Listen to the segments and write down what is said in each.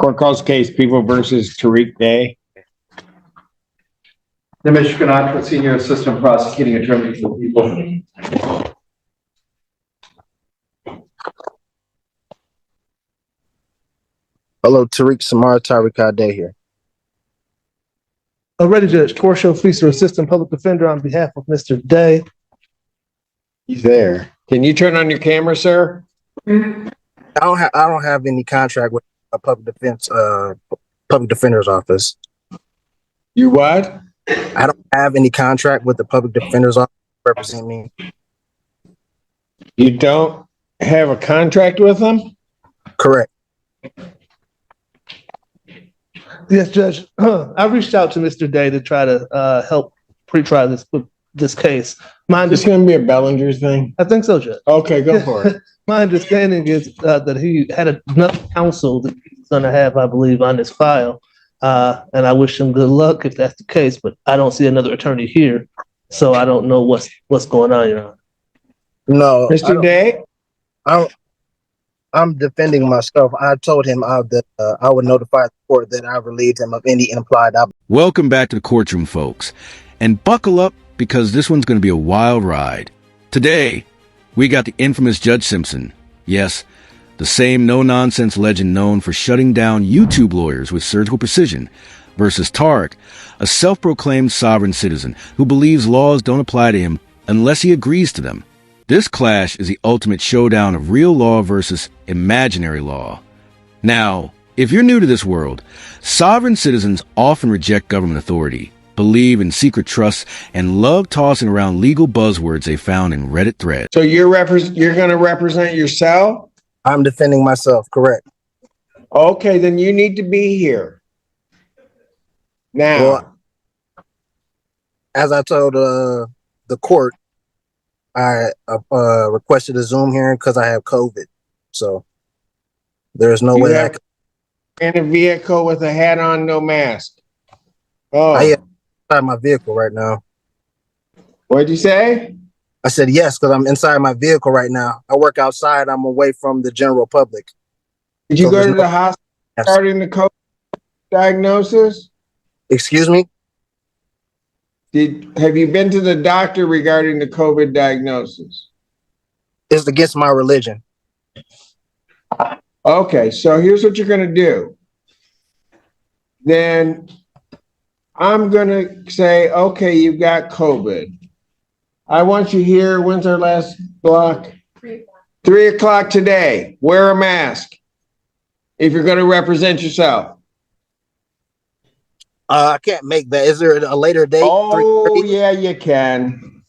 Court calls case People versus Tariq Day. Nimesh Ganatra, Senior Assistant Prosecuting Attorney for People. Hello, Tariq Samar, Tariq Day here. Already, Judge. Courtroom Assistant Public Defender on behalf of Mr. Day. He's there. Can you turn on your camera, sir? I don't have any contract with a public defender's office. You what? I don't have any contract with the public defender's office to represent me. You don't have a contract with them? Correct. Yes, Judge. I reached out to Mr. Day to try to help pre-try this case. It's going to be a Bellinger's thing? I think so, Judge. Okay, go for it. My understanding is that he had enough counsel that he's going to have, I believe, on his file. And I wish him good luck if that's the case, but I don't see another attorney here. So I don't know what's going on, Your Honor. No. Mr. Day? I'm defending myself. I told him that I would notify the court that I relieved him of any implied obligation. Welcome back to the courtroom, folks. And buckle up because this one's going to be a wild ride. Today, we got the infamous Judge Simpson. Yes, the same no-nonsense legend known for shutting down YouTube lawyers with surgical precision, versus Tariq, a self-proclaimed sovereign citizen who believes laws don't apply to him unless he agrees to them. This clash is the ultimate showdown of real law versus imaginary law. Now, if you're new to this world, sovereign citizens often reject government authority, believe in secret trusts, and love tossing around legal buzzwords they found in Reddit threads. So you're going to represent yourself? I'm defending myself, correct. Okay, then you need to be here. Now. Well, as I told the court, I requested a Zoom hearing because I have COVID. So there's no way I can. In a vehicle with a hat on, no mask. Oh. I am inside my vehicle right now. What'd you say? I said yes, because I'm inside my vehicle right now. I work outside. I'm away from the general public. Did you go to the hospital regarding the COVID diagnosis? Excuse me? Have you been to the doctor regarding the COVID diagnosis? It's against my religion. Okay, so here's what you're going to do. Then I'm going to say, okay, you've got COVID. I want you here. When's our last block? 3 o'clock today. Wear a mask if you're going to represent yourself. I can't make that. Is there a later date? Oh, yeah, you can.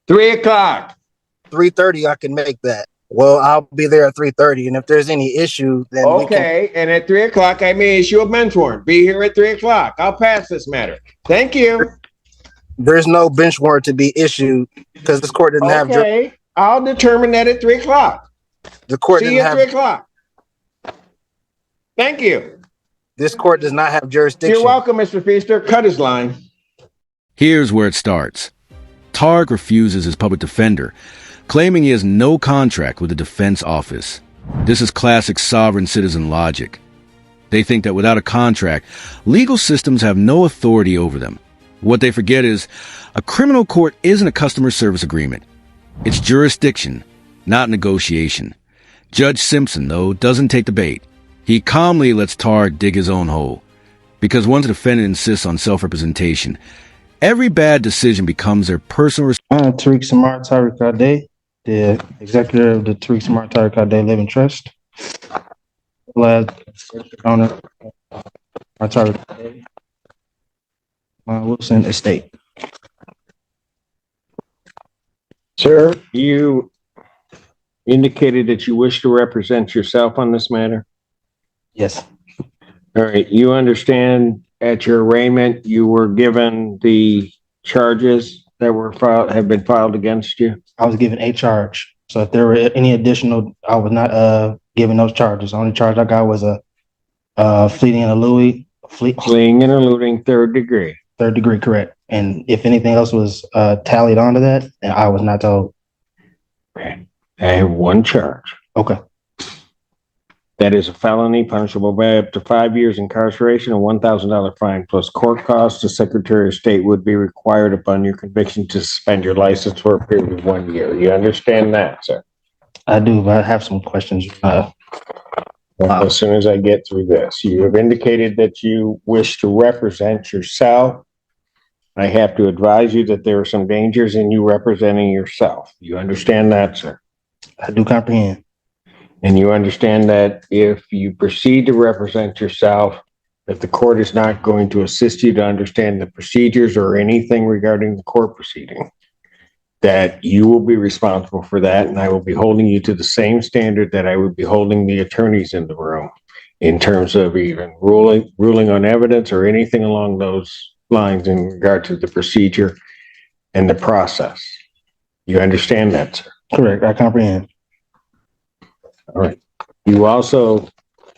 3 o'clock. 3:30, I can make that. Well, I'll be there at 3:30, and if there's any issue, then okay. And at 3 o'clock, I may issue a bench warrant. Be here at 3 o'clock. I'll pass this matter. Thank you. There's no bench warrant to be issued because this court didn't have. Okay, I'll determine that at 3 o'clock. The court See didn't you at have. 3 o'clock. Thank you. This court does not have jurisdiction. You're welcome, Mr. Feaster. Cut his line. Here's where it starts. Tariq refuses his public defender, claiming he has no contract with the defense office. This is classic sovereign citizen logic. They think that without a contract, legal systems have no authority over them. What they forget is a criminal court isn't a customer service agreement. It's jurisdiction, not negotiation. Judge Simpson, though, doesn't take the bait. He calmly lets Tariq dig his own hole. Because once a defendant insists on self-representation, every bad decision becomes their personal responsibility. Tariq Samar Tariq Day, the executive of the Tariq Samar Tariq Day Living Trust. Last owner, Tariq Day, Wilson Estate. Sir, you indicated that you wish to represent yourself on this matter? Yes. All right. You understand at your arraignment, you were given the charges that were have been filed against you? I was given a charge. So if there were any additional, I was not given those charges. The only charge I got was a fleeing and eluding. Fleeing and eluding third degree. Third degree, correct. And if anything else was tallied onto that, then I was not told. I have one charge. Okay. That is a felony punishable by up to 5 years incarceration and $1,000 fine plus court costs. The Secretary of State would be required upon your conviction to suspend your license for a period of 1 year. You understand that, sir? I do, but I have some questions. As soon as I get through this, you have indicated that you wish to represent yourself. I have to advise you that there are some dangers in you representing yourself. You understand that, sir? I do comprehend. And you understand that if you proceed to represent yourself, that the court is not going to assist you to understand the procedures or anything regarding the court proceeding, that you will be responsible for that, and I will be holding you to the same standard that I would be holding the attorneys in the room in terms of even ruling on evidence or anything along those lines in regard to the procedure and the process. You understand that, sir? Correct. I comprehend. All right. You also,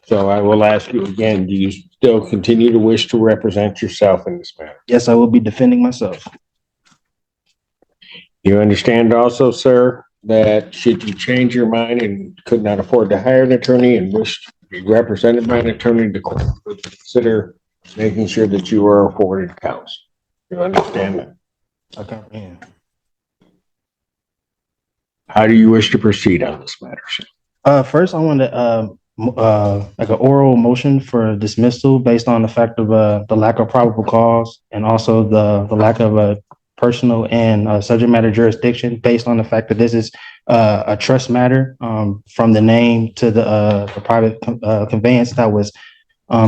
so I will ask you again, do you still continue to wish to represent yourself in this matter? Yes, I will be defending myself. You understand also, sir, that should you change your mind and could not afford to hire an attorney and wish to be represented by an attorney, the court would consider making sure that you are afforded counsel. You understand that? I comprehend. How do you wish to proceed on this matter, sir? First, I want to like an oral motion for dismissal based on the fact of the lack of probable cause and also the lack of a personal and subject matter jurisdiction based on the fact that this is a trust matter from the name to the private conveyance that was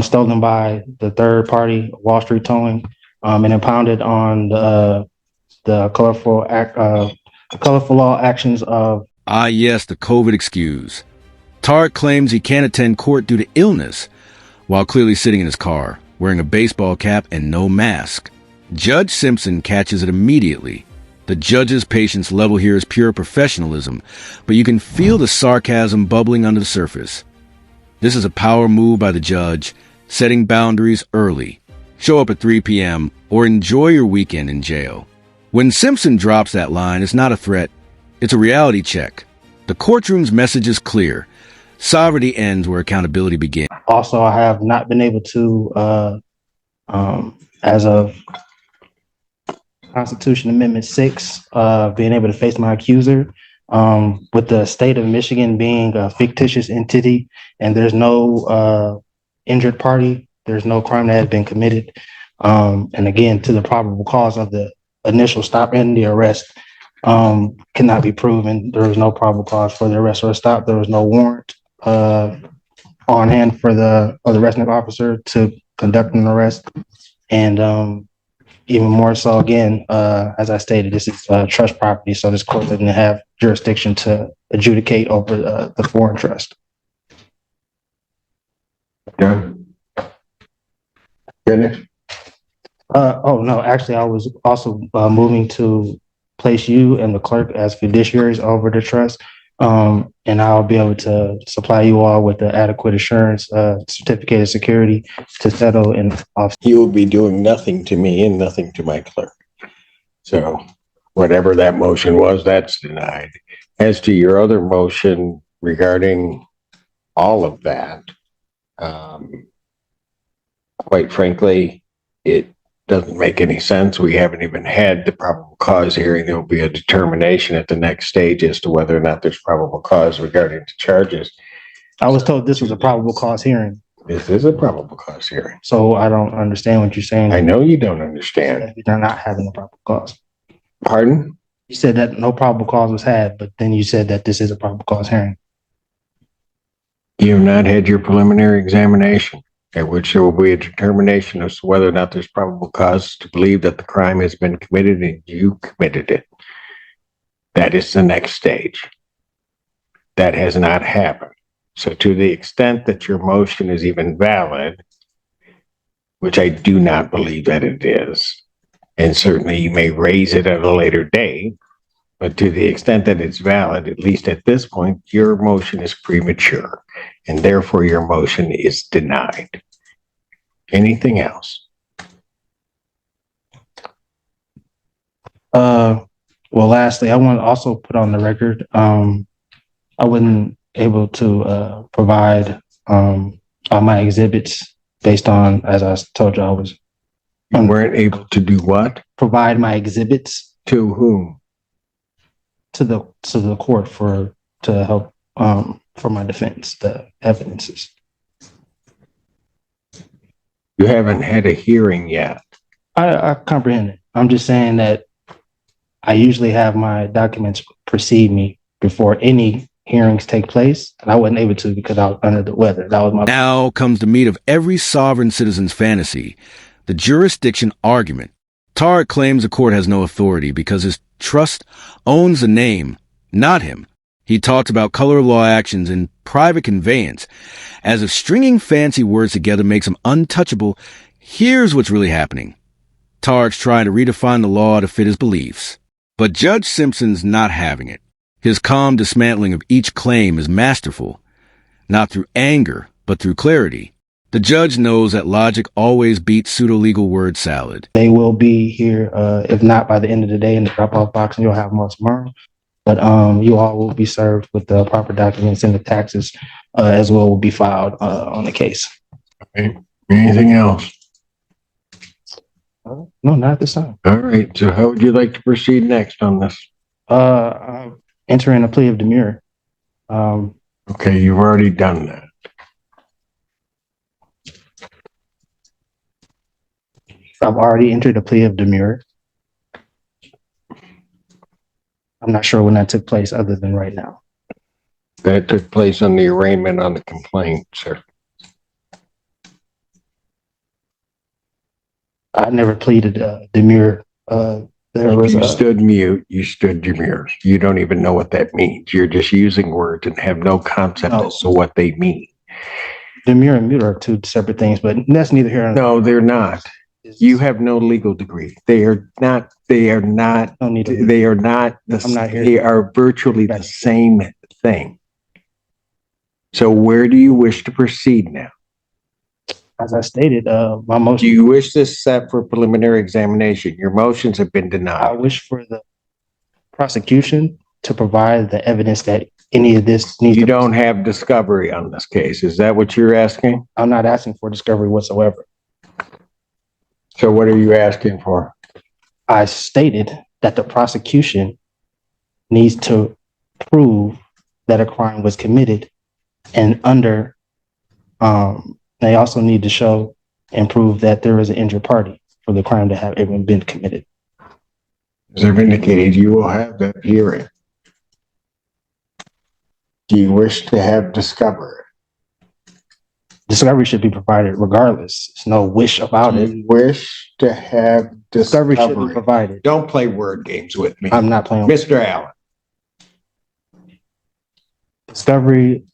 stolen by the third party, Wall Street Towing, and impounded on the colorful law actions of. Ah, yes, the COVID excuse. Tarek claims he can't attend court due to illness while clearly sitting in his car, wearing a baseball cap and no mask. Judge Simpson catches it immediately. The judge's patience level here is pure professionalism, but you can feel the sarcasm bubbling under the surface. This is a power move by the judge, setting boundaries early. Show up at 3 p.m. or enjoy your weekend in jail. When Simpson drops that line, it's not a threat. It's a reality check. The courtroom's message is clear. Sovereignty ends where accountability begins. Also, I have not been able to, as of Constitution Amendment 6, being able to face my accuser, with the state of Michigan being a fictitious entity and there's no injured party, there's no crime that has been committed. And again, to the probable cause of the initial stop and the arrest cannot be proven. There was no probable cause for the arrest or stop. There was no warrant on hand for the arresting officer to conduct an arrest. And even more so, again, as I stated, this is trust property, so this court doesn't have jurisdiction to adjudicate over the foreign trust. Done. Finished? Oh, no, actually, I was also moving to place you and the clerk as fiduciaries over the trust. And I'll be able to supply you all with the adequate assurance certificate of security to settle in off. You will be doing nothing to me and nothing to my clerk. So whatever that motion was, that's denied. As to your other motion regarding all of that, quite frankly, it doesn't make any sense. We haven't even had the probable cause hearing. There will be a determination at the next stage as to whether or not there's probable cause regarding the charges. I was told this was a probable cause hearing. This is a probable cause hearing. So I don't understand what you're saying. I know you don't understand. They're not having a probable cause. Pardon? You said that no probable cause was had, but then you said that this is a probable cause hearing. You have not had your preliminary examination, at which there will be a determination as to whether or not there's probable cause to believe that the crime has been committed and you committed it. That is the next stage. That has not happened. So to the extent that your motion is even valid, which I do not believe that it is, and certainly you may raise it at a later date, but to the extent that it's valid, at least at this point, your motion is premature, and therefore your motion is denied. Anything else? Well, lastly, I want to also put on the record, I wasn't able to provide all my exhibits based on, as I told you, I was You weren't able to do what? provide my exhibits To whom? to the court to help for my defense, the evidences. You haven't had a hearing yet. I comprehend it. I'm just saying that I usually have my documents precede me before any hearings take place, and I wasn't able to because I was under the weather. That was my. Now comes the meat of every sovereign citizen's fantasy, the jurisdiction argument. Tarek claims the court has no authority because his trust owns the name, not him. He talks about color of law actions in private conveyance, as if stringing fancy words together makes him untouchable. Here's what's really happening. Tarek's trying to redefine the law to fit his beliefs. But Judge Simpson's not having it. His calm dismantling of each claim is masterful, not through anger, but through clarity. The judge knows that logic always beats pseudo-legal word salad. They will be here, if not by the end of the day, in the drop-off box, and you'll have them all tomorrow. But you all will be served with the proper documents, and the taxes as well will be filed on the case. Okay. Anything else? No, not at this time. All right. So how would you like to proceed next on this? I'm entering a plea of demurrer. Okay, you've already done that. I've already entered a plea of demurrer. I'm not sure when that took place other than right now. That took place on the arraignment on the complaint, sir. I never pleaded demurrer. There was You stood mute, you stood demure. You don't even know what that means. You're just using words and have no concept No. as to what they mean. demurrer and mute are two separate things, but that's neither here nor there. No, they're not. You have no legal degree. They are not, No need to. they are not, I'm not here. they are virtually the same thing. So where do you wish to proceed now? As I stated, my Do motion, you wish this set for preliminary examination? Your motions have been I denied. wish for the prosecution to provide the evidence that any of this needs. You don't have discovery on this case. Is that what you're asking? I'm not asking for discovery whatsoever. So what are you asking for? I stated that the prosecution needs to prove that a crime was committed, and they also need to show and prove that there is an injured party for the crime to have even been committed. As I've indicated, you will have that hearing. Do you wish to have discovery? Discovery should be provided regardless. There's no wish about Do it. you wish to have Discovery should be discovery? provided. Don't play word games with me. I'm not playing. Mr. Allen, Discovery,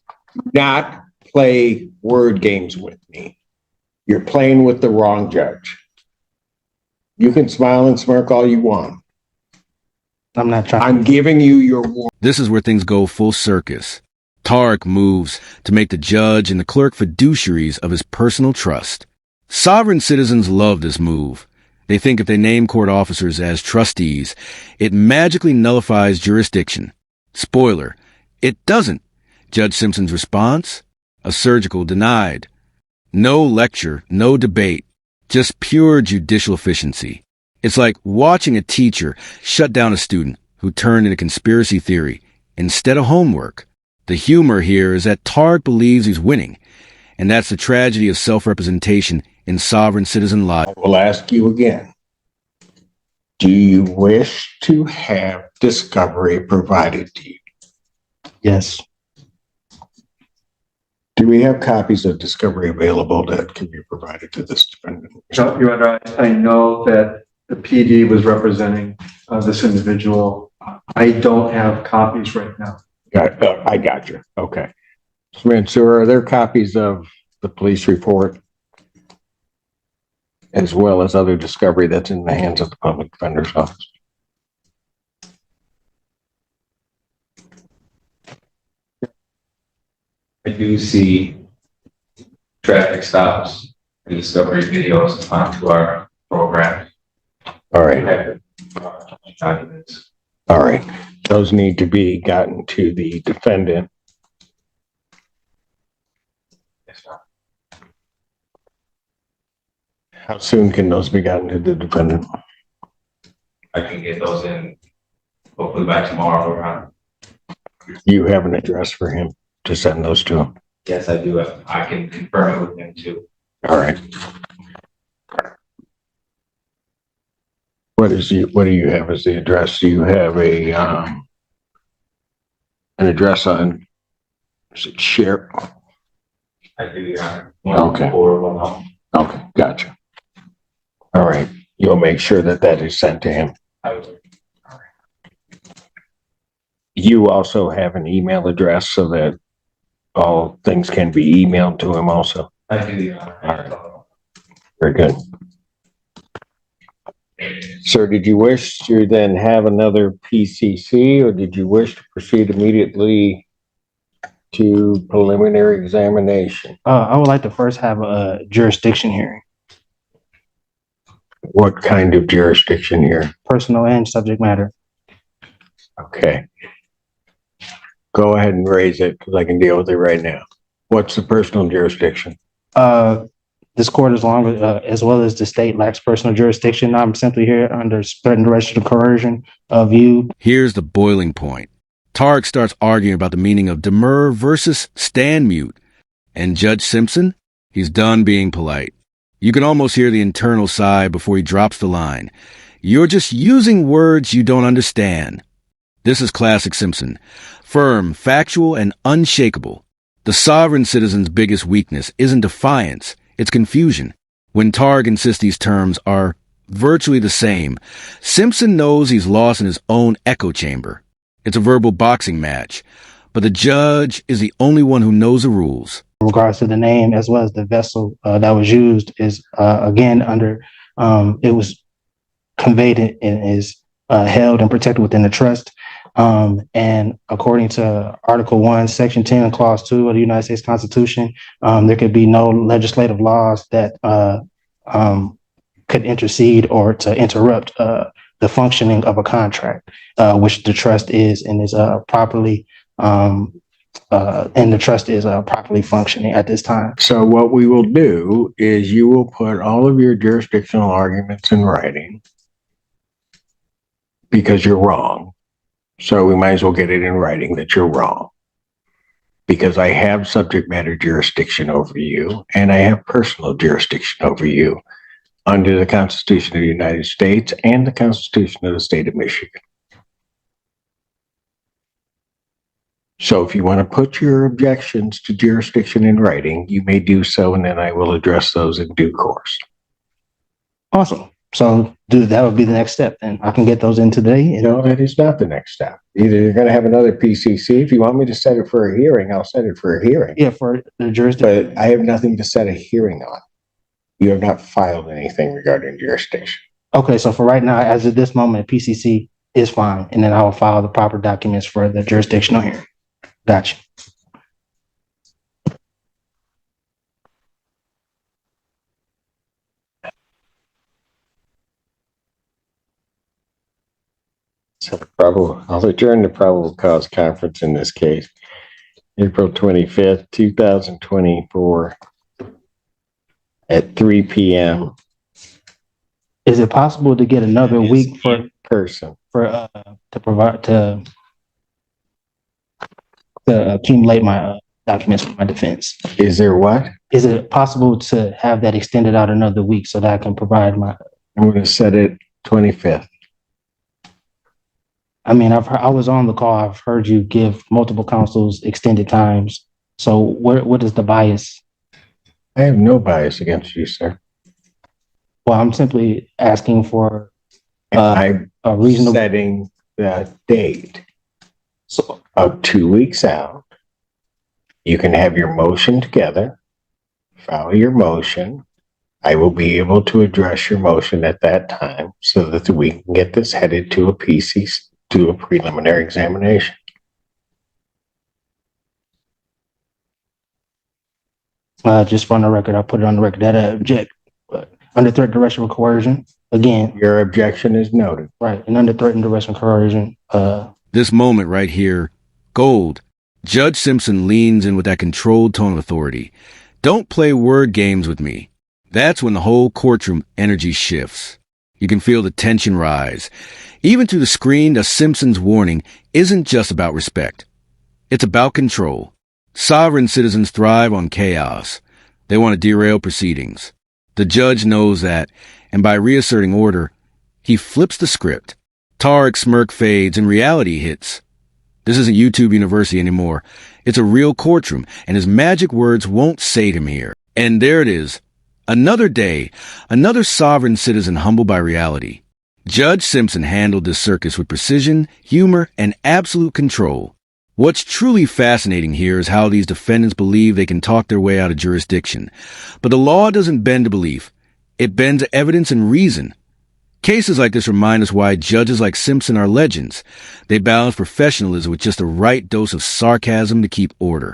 not play word games with me. You're playing with the wrong judge. You can smile and smirk all you want. I'm not trying. I'm giving you your warning. This is where things go full circus. Tarek moves to make the judge and the clerk fiduciaries of his personal trust. Sovereign citizens love this move. They think if they name court officers as trustees, it magically nullifies jurisdiction. Spoiler, it doesn't. Judge Simpson's response? A surgical denied. No lecture, no debate, just pure judicial efficiency. It's like watching a teacher shut down a student who turned in a conspiracy theory instead of homework. The humor here is that Tarek believes he's winning, and that's the tragedy of self-representation in sovereign citizen life. I will ask you again. Do you wish to have discovery provided to you? Yes. Do we have copies of discovery available that can be provided to this defendant? No, Your Honor, I know that the PD was representing this individual. I don't have copies right now. I got you. Okay. So are there copies of the police report as well as other discovery that's in the hands of the public defender's office? I do see traffic stops and discovery videos onto our program. All We right. have documents. All right. Those need to be gotten to the defendant How soon can those be gotten to the defendant? I can get those in hopefully by tomorrow around. You have an address for him to send those to him? Yes, I do. I can confirm it with him too. All right. What do you have as the address? Do you have an address on, is it Share? I do, Your Honor. Okay. 410. Okay, gotcha. All right, you'll make sure that that is sent to him. I will. You also have an email address so that all things can be emailed to him also? I do, Your Honor. All right. Very good. Sir, did you wish to then have another PCC, or did you wish to proceed immediately to preliminary examination? I would like to first have a jurisdiction hearing, What kind of jurisdiction here? personal and subject matter. Okay. Go ahead and raise it because I can deal with it right now. What's the personal jurisdiction? This court, as well as the state, lacks personal jurisdiction. I'm simply here under threatened arrest or coercion of you. Here's the boiling point. Tarek starts arguing about the meaning of demur versus stand mute. And Judge Simpson, he's done being polite. You can almost hear the internal sigh before he drops the line. You're just using words you don't understand. This is classic Simpson. Firm, factual, and unshakable. The sovereign citizen's biggest weakness isn't defiance, it's confusion. When Targ insists these terms are virtually the same, Simpson knows he's lost in his own echo chamber. It's a verbal boxing match, but the judge is the only one who knows the rules. In regards to the name as well as the vessel that was used is again under it was conveyed and is held and protected within the trust. And according to Article 1, Section 10, Clause 2 of the United States Constitution, there could be no legislative laws that could intercede or to interrupt the functioning of a contract, which the trust is and is properly properly functioning at this time. So what we will do is you will put all of your jurisdictional arguments in writing because you're wrong. So we might as well get it in writing that you're wrong. Because I have subject matter jurisdiction over you and I have personal jurisdiction over you under the Constitution of the United States and the Constitution of the State of Michigan. So if you want to put your objections to jurisdiction in writing, you may do so, and then I will address those in due course. Awesome. So that would be the next step. Then I can get those in today. No, that is not the next step. Either you're going to have another PCC. If you want me to set it for a hearing, I'll set it for a hearing. Yeah, for the jurisdiction. But I have nothing to set a hearing on. You have not filed anything regarding jurisdiction. Okay, so for right now, as of this moment, PCC is fine, and then I will file the proper documents for the jurisdictional hearing. Gotcha. So I'll adjourn the probable cause conference in this case. April 25th, 2024 at 3 p.m. Is it possible to get another week for person to provide to accumulate my documents for my defense? Is there what? Is it possible to have that extended out another week so that I can provide my? I'm going to set it 25th. I mean, I was on the call. I've heard you give multiple counsels extended times. So what is the bias? I have no bias against you, sir. Well, I'm simply asking for I'm a reasonable setting the date So of 2 weeks out. You can have your motion together, file your motion. I will be able to address your motion at that time so that we can get this headed to a PC, to a preliminary examination. just for the record, I'll put it on the record that I object. But under threat, duress, or coercion, again, Your objection is noted. right, and under threat and duress and coercion, This moment right here, gold. Judge Simpson leans in with that controlled tone of authority. Don't play word games with me. That's when the whole courtroom energy shifts. You can feel the tension rise. Even through the screen, the Simpsons warning isn't just about respect. It's about control. Sovereign citizens thrive on chaos. They want to derail proceedings. The judge knows that, and by reasserting order, he flips the script. Tarek's smirk fades and reality hits. This isn't YouTube University anymore. It's a real courtroom, and his magic words won't save him here. And there it is. Another day, another sovereign citizen humbled by reality. Judge Simpson handled this circus with precision, humor, and absolute control. What's truly fascinating here is how these defendants believe they can talk their way out of jurisdiction. But the law doesn't bend to belief. It bends to evidence and reason. Cases like this remind us why judges like Simpson are legends. They balance professionalism with just the right dose of sarcasm to keep order.